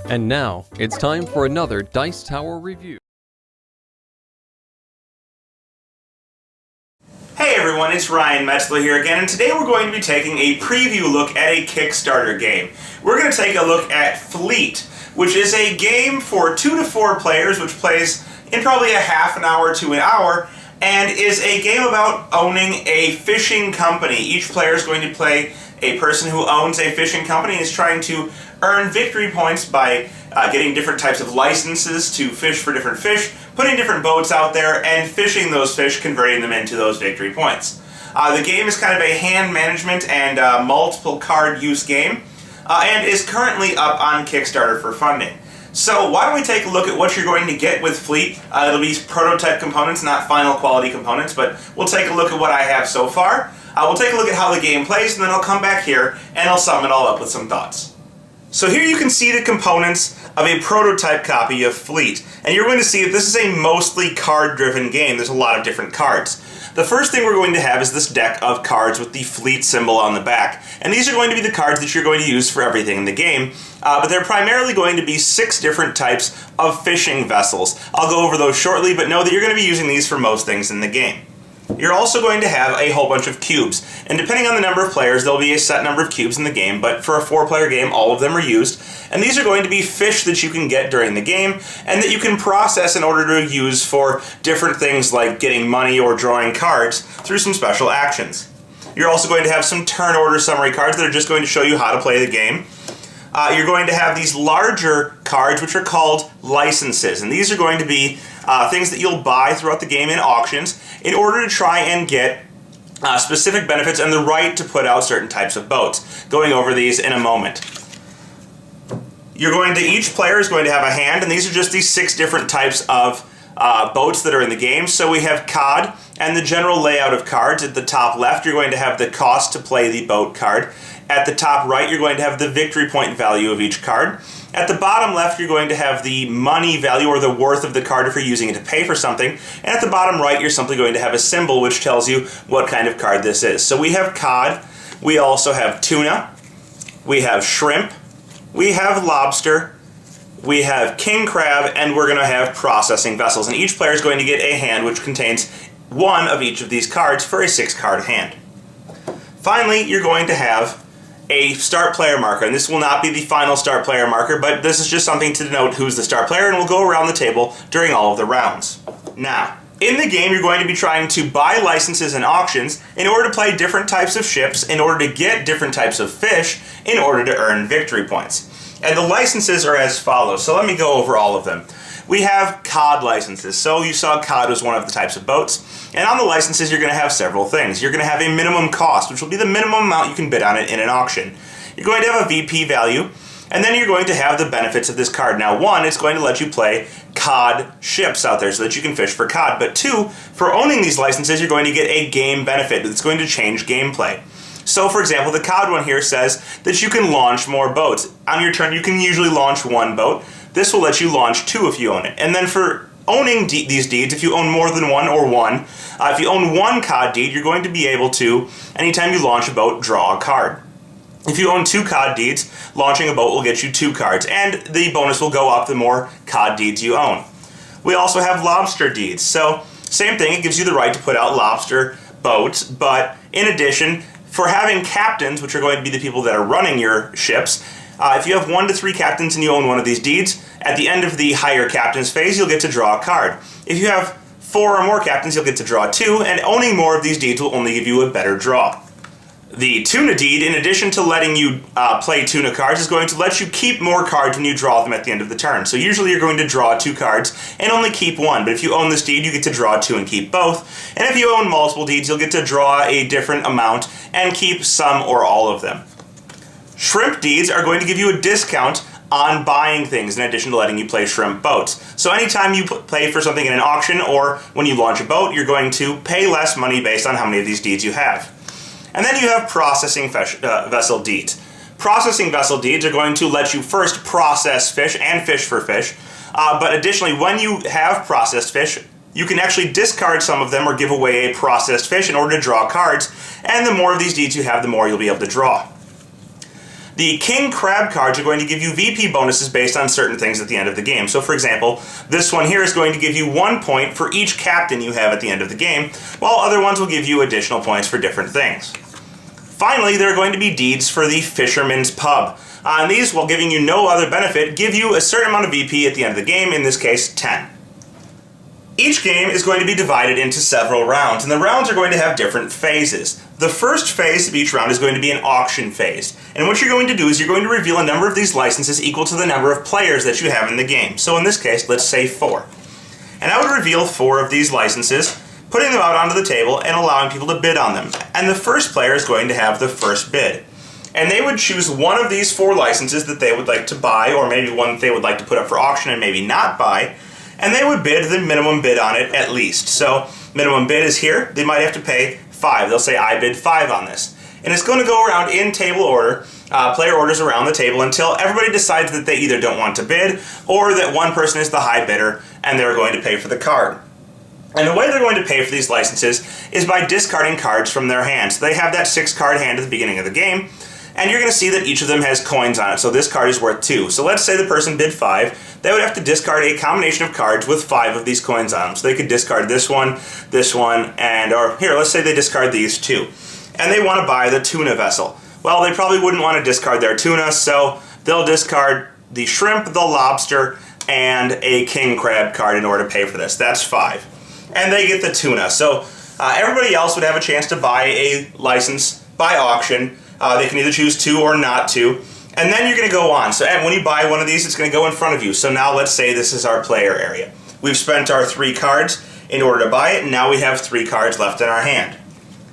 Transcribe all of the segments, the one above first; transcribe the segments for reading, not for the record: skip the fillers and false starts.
And now, it's time for another Dice Tower review. Hey everyone, it's Ryan Metzler here again, and today we're going to be taking a preview look at a Kickstarter game. We're going to take a look at Fleet, which is a game for 2 to 4 players, which plays in probably a half an hour to an hour, and is a game about owning a fishing company. Each player is going to play a person who owns a fishing company and is trying to earn victory points by getting different types of licenses to fish for different fish, putting different boats out there, and fishing those fish, converting them into those victory points. The game is kind of a hand management and multiple card use game, and is currently up on Kickstarter for funding. So why don't we take a look at what you're going to get with Fleet. It'll be prototype components, not final quality components, but we'll take a look at what I have so far. We'll take a look at how the game plays, and then I'll come back here and I'll sum it all up with some thoughts. So here you can see the components of a prototype copy of Fleet, and you're going to see that this is a mostly card-driven game. There's a lot of different cards. The first thing we're going to have is this deck of cards with the Fleet symbol on the back, and these are going to be the cards that you're going to use for everything in the game, but they're primarily going to be 6 different types of fishing vessels. I'll go over those shortly, but know that you're going to be using these for most things in the game. You're also going to have a whole bunch of cubes, and depending on the number of players, there'll be a set number of cubes in the game, but for a 4-player game, all of them are used, and these are going to be fish that you can get during the game, and that you can process in order to use for different things like getting money or drawing cards through some special actions. You're also going to have some turn order summary cards that are just going to show you how to play the game. You're going to have these larger cards, which are called licenses, and these are going to be things that you'll buy throughout the game in auctions in order to try and get specific benefits and the right to put out certain types of boats. Going over these in a moment. Each player is going to have a hand, and these are just these 6 different types of boats that are in the game. So we have COD and the general layout of cards. At the top left, you're going to have the cost to play the boat card. At the top right, you're going to have the victory point value of each card. At the bottom left, you're going to have the money value or the worth of the card if you're using it to pay for something. And at the bottom right, you're simply going to have a symbol which tells you what kind of card this is. So we have cod, we also have tuna, we have shrimp, we have lobster, we have king crab, and we're going to have processing vessels. And each player is going to get a hand which contains 1 of each of these cards for a 6-card hand. Finally, you're going to have a start player marker, and this will not be the final start player marker, but this is just something to denote who's the start player, and we'll go around the table during all of the rounds. Now, in the game, you're going to be trying to buy licenses and auctions in order to play different types of ships, in order to get different types of fish, in order to earn victory points. And the licenses are as follows, so let me go over all of them. We have COD licenses. So you saw COD was one of the types of boats. And on the licenses, you're going to have several things. You're going to have a minimum cost, which will be the minimum amount you can bid on it in an auction. You're going to have a VP value, and then you're going to have the benefits of this card. Now, 1, it's going to let you play COD ships out there so that you can fish for COD. But 2, for owning these licenses, you're going to get a game benefit that's going to change gameplay. So, for example, the COD one here says that you can launch more boats. On your turn, you can usually launch 1 boat. This will let you launch 2 if you own it. And then for owning these deeds, if you own more than 1 or 1, if you own 1 COD deed, you're going to be able to, anytime you launch a boat, draw a card. If you own 2 COD deeds, launching a boat will get you 2 cards, and the bonus will go up the more COD deeds you own. We also have lobster deeds. So, same thing, it gives you the right to put out lobster boats, but in addition, for having captains, which are going to be the people that are running your ships, if you have 1 to 3 captains and you own one of these deeds, at the end of the higher captains phase, you'll get to draw a card. If you have 4 or more captains, you'll get to draw 2, and owning more of these deeds will only give you a better draw. The tuna deed, in addition to letting you play tuna cards, is going to let you keep more cards when you draw them at the end of the turn. So usually you're going to draw 2 cards and only keep 1, but if you own this deed, you get to draw 2 and keep both. And if you own multiple deeds, you'll get to draw a different amount and keep some or all of them. Shrimp deeds are going to give you a discount on buying things in addition to letting you play shrimp boats. So anytime you pay for something in an auction or when you launch a boat, you're going to pay less money based on how many of these deeds you have. And then you have processing vessel deeds. Processing vessel deeds are going to let you first process fish and fish for fish, but additionally, when you have processed fish, you can actually discard some of them or give away a processed fish in order to draw cards, and the more of these deeds you have, the more you'll be able to draw. The King Crab cards are going to give you VP bonuses based on certain things at the end of the game. So for example, this one here is going to give you 1 point for each captain you have at the end of the game, while other ones will give you additional points for different things. Finally, there are going to be deeds for the Fisherman's Pub. And these, while giving you no other benefit, give you a certain amount of VP at the end of the game, in this case 10. Each game is going to be divided into several rounds, and the rounds are going to have different phases. The first phase of each round is going to be an auction phase, and what you're going to do is you're going to reveal a number of these licenses equal to the number of players that you have in the game. So in this case, let's say 4. And I would reveal 4 of these licenses, putting them out onto the table and allowing people to bid on them. And the first player is going to have the first bid. And they would choose one of these 4 licenses that they would like to buy, or maybe one that they would like to put up for auction and maybe not buy, and they would bid the minimum bid on it at least. So minimum bid is here. They might have to pay 5. They'll say, I bid 5 on this. And it's going to go around in table order, player orders around the table, until everybody decides that they either don't want to bid or that one person is the high bidder and they're going to pay for the card. And the way they're going to pay for these licenses is by discarding cards from their hand. So they have that 6-card hand at the beginning of the game, and you're going to see that each of them has coins on it. So this card is worth 2. So let's say the person bid 5. They would have to discard a combination of cards with 5 of these coins on them. So they could discard this one, and, or here, let's say they discard these 2. And they want to buy the tuna vessel. Well, they probably wouldn't want to discard their tuna, so they'll discard the shrimp, the lobster, and a king crab card in order to pay for this. That's 5. And they get the tuna. So everybody else would have a chance to buy a license by auction. They can either choose to or not to. And then you're going to go on. So when you buy one of these, it's going to go in front of you. So now let's say this is our player area. We've spent our 3 cards in order to buy it, and now we have 3 cards left in our hand.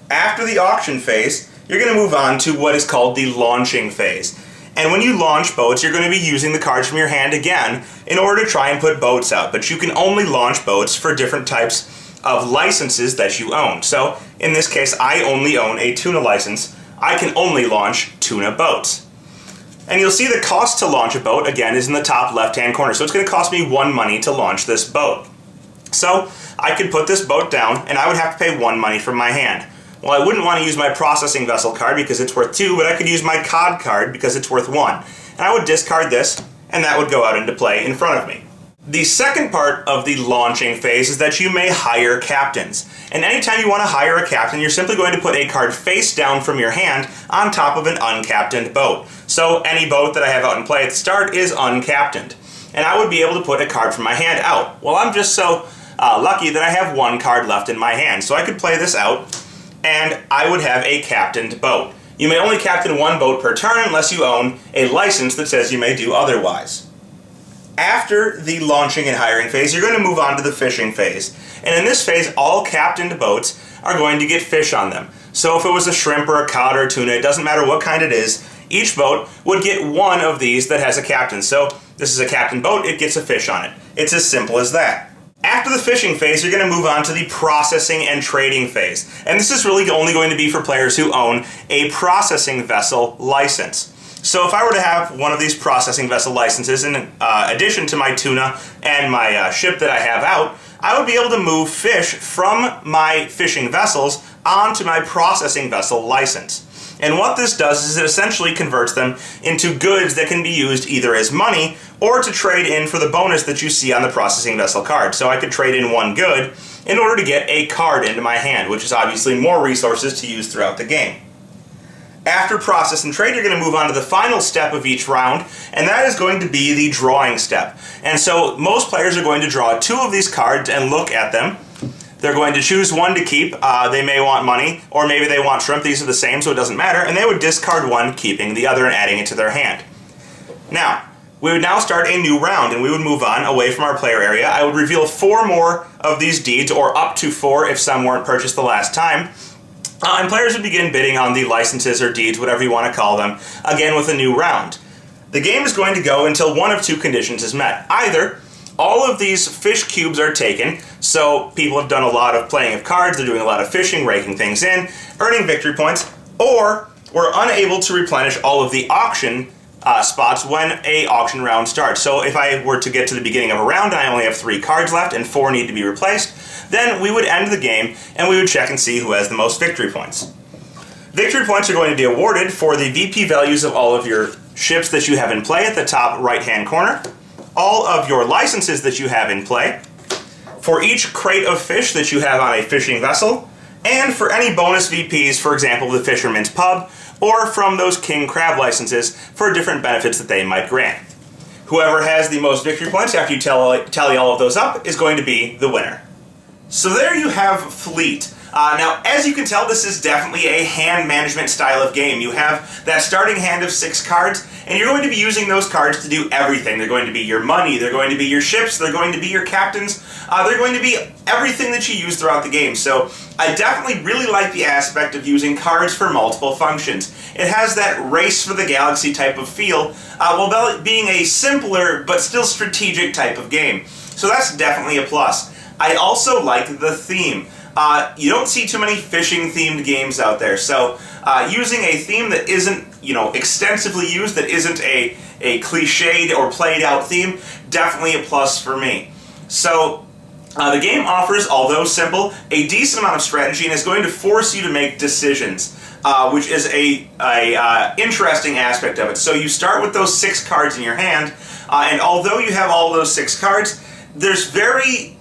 After the auction phase, you're going to move on to what is called the launching phase. And when you launch boats, you're going to be using the cards from your hand again in order to try and put boats out. But you can only launch boats for different types of licenses that you own. So in this case, I only own a tuna license. I can only launch tuna boats. And you'll see the cost to launch a boat, again, is in the top left-hand corner. So it's going to cost me 1 money to launch this boat. So I could put this boat down, and I would have to pay 1 money from my hand. Well, I wouldn't want to use my processing vessel card because it's worth 2, but I could use my cod card because it's worth 1. And I would discard this, and that would go out into play in front of me. The second part of the launching phase is that you may hire captains. And anytime you want to hire a captain, you're simply going to put a card face down from your hand on top of an uncaptained boat. So any boat that I have out in play at the start is uncaptained. And I would be able to put a card from my hand out. Well, I'm just so lucky that I have 1 card left in my hand. So I could play this out, and I would have a captained boat. You may only captain 1 boat per turn unless you own a license that says you may do otherwise. After the launching and hiring phase, you're going to move on to the fishing phase. And in this phase, all captained boats are going to get fish on them. So if it was a shrimp or a cod or a tuna, it doesn't matter what kind it is, each boat would get 1 of these that has a captain. So this is a captain boat, it gets a fish on it. It's as simple as that. After the fishing phase, you're going to move on to the processing and trading phase. And this is really only going to be for players who own a processing vessel license. So if I were to have one of these processing vessel licenses in addition to my tuna and my ship that I have out, I would be able to move fish from my fishing vessels onto my processing vessel license. And what this does is it essentially converts them into goods that can be used either as money or to trade in for the bonus that you see on the processing vessel card. So I could trade in 1 good in order to get a card into my hand, which is obviously more resources to use throughout the game. After process and trade, you're going to move on to the final step of each round, and that is going to be the drawing step. And so most players are going to draw 2 of these cards and look at them. They're going to choose 1 to keep. They may want money, or maybe they want shrimp. These are the same, so it doesn't matter. And they would discard 1, keeping the other and adding it to their hand. Now, we would now start a new round, and we would move on away from our player area. I would reveal 4 more of these deeds, or up to 4 if some weren't purchased the last time. And players would begin bidding on the licenses or deeds, whatever you want to call them, again with a new round. The game is going to go until 1 of 2 conditions is met. Either all of these fish cubes are taken, so people have done a lot of playing of cards, they're doing a lot of fishing, raking things in, earning victory points, or we're unable to replenish all of the auction spots when a auction round starts. So if I were to get to the beginning of a round and I only have 3 cards left and 4 need to be replaced, then we would end the game and we would check and see who has the most victory points. Victory points are going to be awarded for the VP values of all of your ships that you have in play at the top right-hand corner, all of your licenses that you have in play, for each crate of fish that you have on a fishing vessel, and for any bonus VPs, for example, the Fisherman's Pub, or from those king crab licenses for different benefits that they might grant. Whoever has the most victory points after you tally all of those up is going to be the winner. So there you have Fleet. Now, as you can tell, this is definitely a hand management style of game. You have that starting hand of 6 cards, and you're going to be using those cards to do everything. They're going to be your money, they're going to be your ships, they're going to be your captains, they're going to be everything that you use throughout the game. So I definitely really like the aspect of using cards for multiple functions. It has that race for the galaxy type of feel, while being a simpler but still strategic type of game. So that's definitely a plus. I also like the theme. You don't see too many fishing-themed games out there, so using a theme that isn't, extensively used, that isn't a cliched or played-out theme, definitely a plus for me. So the game offers, although simple, a decent amount of strategy and is going to force you to make decisions, which is a interesting aspect of it. So you start with those 6 cards in your hand, and although you have all those 6 cards, there's very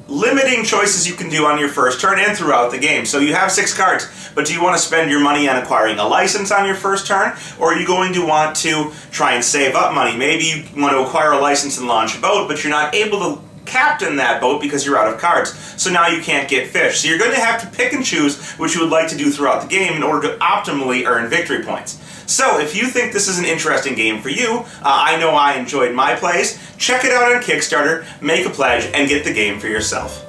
limiting choices you can do on your first turn and throughout the game. So you have 6 cards, but do you want to spend your money on acquiring a license on your first turn, or are you going to want to try and save up money? Maybe you want to acquire a license and launch a boat, but you're not able to captain that boat because you're out of cards. So now you can't get fish. So you're going to have to pick and choose what you would like to do throughout the game in order to optimally earn victory points. So if you think this is an interesting game for you, I know I enjoyed my plays, check it out on Kickstarter, make a pledge, and get the game for yourself.